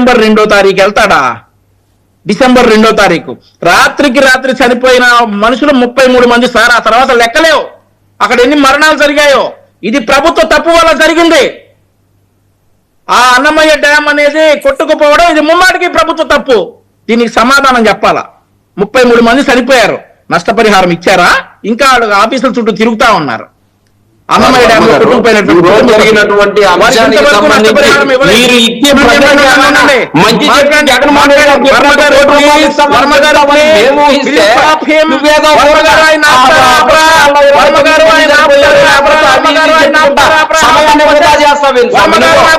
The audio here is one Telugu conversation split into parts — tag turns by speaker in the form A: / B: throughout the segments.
A: డిసెంబర్ 2వ తారీఖు వెళ్తాడా? డిసెంబర్ 2వ తారీఖు రాత్రికి రాత్రి చనిపోయిన మనుషులు 33 మంది సార్. ఆ తర్వాత లెక్కలేవు అక్కడ ఎన్ని మరణాలు జరిగాయో. ఇది ప్రభుత్వ తప్పు వల్ల జరిగింది. ఆ అన్నమయ్య డ్యామ్ అనేది కొట్టుకుపోవడం ఇది ముమ్మాటికి ప్రభుత్వ తప్పు. దీనికి సమాధానం చెప్పాలా? 33 మంది చనిపోయారు, నష్టపరిహారం ఇచ్చారా? ఇంకా ఆఫీసుల చుట్టూ తిరుగుతా ఉన్నారు. అన్నమయ్య డ్యామ్ లో
B: జరిగినటువంటి అంశానికి సంబంధించి మీరు ఇచ్చే మంచి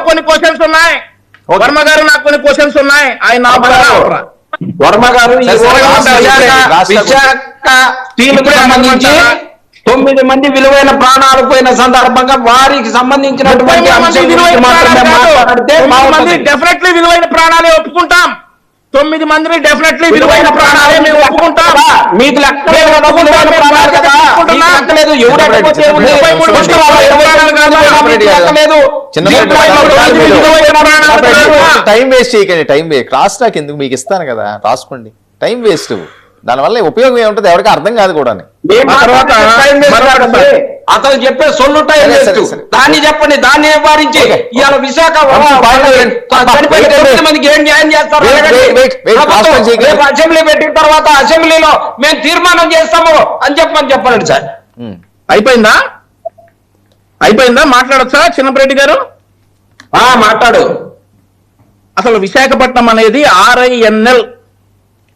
A: కొన్ని క్వశ్చన్స్ ఉన్నాయి. వర్మ గారు నాకు కొన్ని క్వశ్చన్స్ ఉన్నాయి. ఆయన
B: వర్మ గారు విశాఖ స్టీల్కు సంబంధించి 9 మంది విలువైన ప్రాణాలు పోయిన సందర్భంగా వారికి సంబంధించినటువంటి
A: డెఫినెట్లీ విలువైన ప్రాణాలే ఒప్పుకుంటాం. 9 మందిని డెఫినెట్లీ విలువైన ప్రాణాలే మేము ఒప్పుకుంటాం.
B: మీకు లెక్కలేదు.
C: టైం వేస్ట్ చేయకండి. టైం క్రాస్ టాక్ ఎందుకు? మీకు ఇస్తాను కదా, రాసుకోండి. Time waste. దానివల్ల ఉపయోగం ఏముంటుంది ఎవరికి అర్థం కాదు కూడా.
B: అతను చెప్పే సొల్లు టైం వేస్ట్. దాన్ని చెప్పండి, దాన్ని నివారించి ఇవాళ విశాఖ మందికి ఏం న్యాయం చేస్తారు? అసెంబ్లీ పెట్టిన తర్వాత అసెంబ్లీలో మేము తీర్మానం చేస్తాము అని చెప్పండి సార్.
A: అయిపోయిందా? మాట్లాడచ్చా చిన్నపరెడ్డి గారు?
B: మాట్లాడు.
A: అసలు విశాఖపట్నం అనేది RINL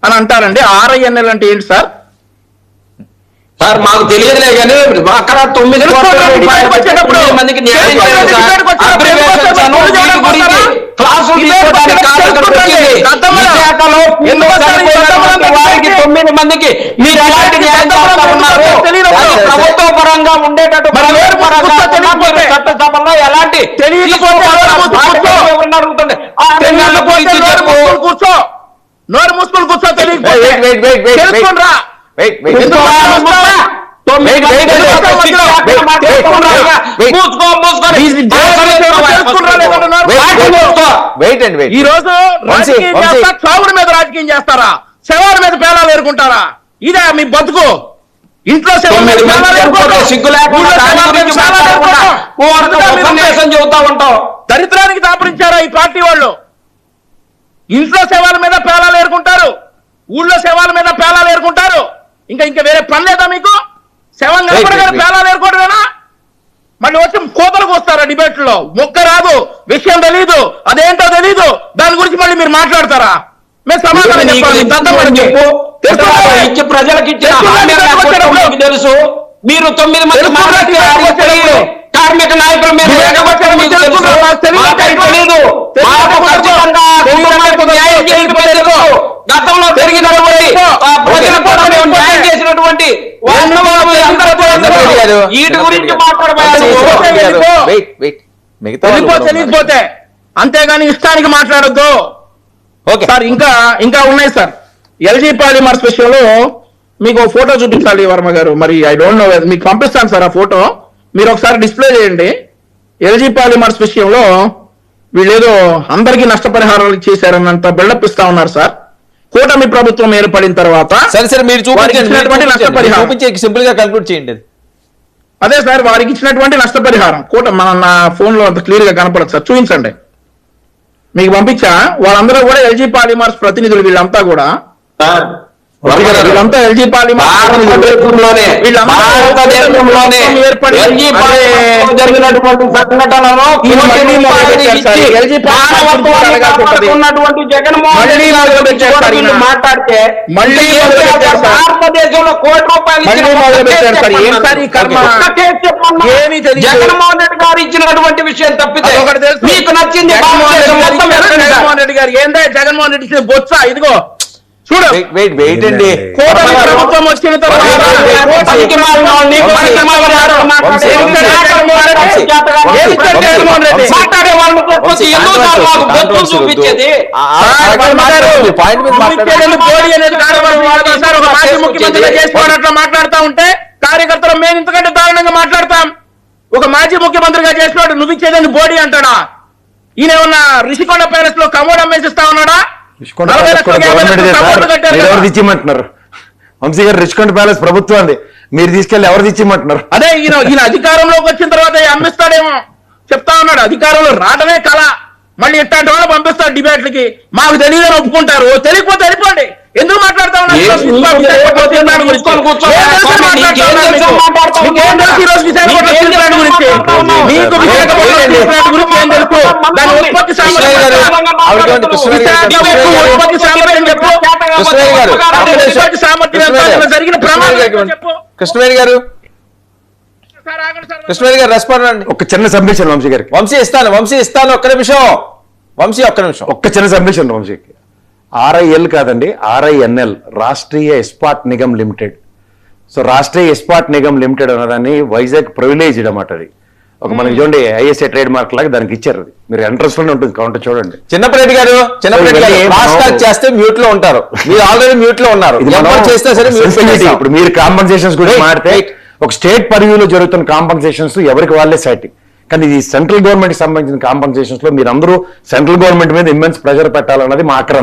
A: అని అంటారండి. RINL అంటే ఏంటి సార్?
B: సార్ మాకు తెలియదులే కానీ అక్కడ 9 కోట్ల రూపాయలు మందికి న్యాయం వారికి 9 మందికి మీరు ఎలాంటి న్యాయం చేస్తా ఉన్నారు? ప్రభుత్వ పరంగా ఉండేటట్టు చట్టసభలో ఎలాంటి
A: కూర్చో, నోరు మూసుకొని కూర్చో. తెలుసుకుంటా ఈ రోజు చావుడి మీద రాజకీయం చేస్తారా? శవాల మీద పేలాలు ఏరుకుంటారా? ఇదే మీ బతుకు? ఇంట్లో
B: చెబుతా ఉంటావు.
A: దరిద్రానికి దాపరించారా ఈ పార్టీ వాళ్ళు? ఇంట్లో శవాల మీద పేలాలు ఏరుకుంటారు, ఊళ్ళో శవాల మీద పేలాలు ఏరుకుంటారు. ఇంకా వేరే పని లేదా మీకు? శవం కనపడగానే పేలాలు ఏరుకోవడమేనా? మళ్ళీ వచ్చి కోతలకు వస్తారా డిబేట్ లో? మొక్క రాదు, విషయం తెలీదు, అదేంటో తెలీదు, దాని గురించి మళ్ళీ మీరు మాట్లాడతారా? మేము సమాధానం
B: ఇచ్చి ప్రజలకు తెలుసు. మీరు 9 మంది కార్మిక నాయకుల మీద గతంలో జరిగినటువంటి న్యాయం చేసినటువంటి వీటి గురించి
A: తెలియకపోతే అంతేగాని ఇష్టానికి మాట్లాడొద్దు సార్. ఇంకా ఉన్నాయి సార్. LG పాలిమర్స్ విషయంలో మీకు ఫోటో చూపించాలి వర్మ గారు. మరి ఐ డోంట్ నో, మీకు పంపిస్తాను సార్ ఆ ఫోటో. మీరు ఒకసారి డిస్ప్లే చేయండి. LG పాలిమర్స్ విషయంలో వీళ్ళేదో అందరికీ నష్టపరిహారాలు చేశారన్నంత బిల్డప్ ఇస్తా ఉన్నారు సార్. కూటమి ప్రభుత్వం ఏర్పడిన తర్వాత
C: సరే మీరు చూపించినటువంటి నష్టపరిహారం సింపుల్ గా కంక్లూడ్ చేయండి.
A: అదే సార్, వారికి ఇచ్చినటువంటి నష్టపరిహారం మన నా ఫోన్ లో అంత క్లియర్ గా కనపడదు సార్. చూపించండి, మీకు పంపించా. వాళ్ళందరూ కూడా LG పాలిమర్స్ ప్రతినిధులు. వీళ్ళంతా కూడా వీళ్ళంతా LG పాలిమర్స్
B: జరిగినటువంటి సంఘటనలో మాట్లాడితే మళ్ళీ భారతదేశంలో ₹1 జగన్మోహన్ రెడ్డి గారు ఇచ్చినటువంటి విషయం తప్పితే మీకు నచ్చింది
A: జగన్మోహన్ రెడ్డి గారు ఏందే? జగన్మోహన్ రెడ్డి ఇచ్చిన బొత్స ఇదిగో చూడు. ప్రభుత్వం వచ్చిన తర్వాత మాట్లాడుతూ ఉంటే కార్యకర్తలు మేము ఇంతకంటే దారుణంగా మాట్లాడతాం. ఒక మాజీ ముఖ్యమంత్రిగా చేసినట్టు నువ్వు ఇచ్చేదని బోడీ అంటాడా? ఈయన ఏమన్నా రిషికొండ ప్యాలెస్ లో కమోడ్ అమ్మేసిస్తా ఉన్నాడా? 40 లక్షలు, 50 లక్షలు కమోడ్లు కట్టారు కదా.
D: ఎవరు తెచ్చిమంటున్నారు? వంశీ గారు రిషికొండ ప్యాలెస్ ప్రభుత్వాన్ని మీరు తీసుకెళ్లి ఎవరు తెచ్చిమంటున్నారు?
A: అదే ఈయన అధికారంలోకి వచ్చిన తర్వాత అమ్మిస్తాడేమో చెప్తా ఉన్నాడు. అధికారంలో రావడమే కళ, మళ్ళీ ఇట్లాంటి వాళ్ళు పంపిస్తారు డిబేట్లకి. మాకు తెలియదని ఒప్పుకుంటారు, తెలియకపోతే వెళ్ళిపోండి. ఎందుకు మాట్లాడుతా ఉన్నారు? జరిగిన ప్రమాదం చెప్పు.
C: కృష్ణవేణి గారు రెస్పాండ్ అండి.
D: ఒక చిన్న సబ్మిషన్ వంశీ గారికి.
C: వంశీ ఇస్తాను ఒక్క నిమిషం.
D: ఒక్క చిన్న సబ్మిషన్ వంశీకి. RIL కాదండి, RINL, Rashtriya Ispat Nigam limited. So Rashtriya Ispat Nigam limited అన్నదాన్ని వైజాగ్ ప్రివిలేజ్ అన్నమాట. అది ఒక మనకి చూడండి ISA ట్రేడ్ మార్క్ లాగా దానికి ఇచ్చారు. అది మీరు ఎంట్రన్స్ లోనే ఉంటుంది, కౌంటర్ చూడండి.
C: చిన్నప్పరెడ్డి గారు క్రాస్ టాక్ చేస్తే మ్యూట్ లో ఉంటారు. మీరు ఆల్రెడీ మ్యూట్ లో ఉన్నారు. చేస్తే సరే
D: ఇప్పుడు మీరు కాంపన్సేషన్స్ గురించి మాట్లాడితే ఒక స్టేట్ పరివ్యూలో జరుగుతున్న కాంపన్సేషన్స్ ఎవరికి వాళ్ళే సాటి. కానీ ఇది సెంట్రల్ గవర్నమెంట్ కి సంబంధించిన కాంపన్సేషన్స్ లో మీరందరూ సెంట్రల్ గవర్నమెంట్ మీద ఇమ్మెన్స్ ప్రెషర్ పెట్టాలన్నది మా ఆక్రమణ.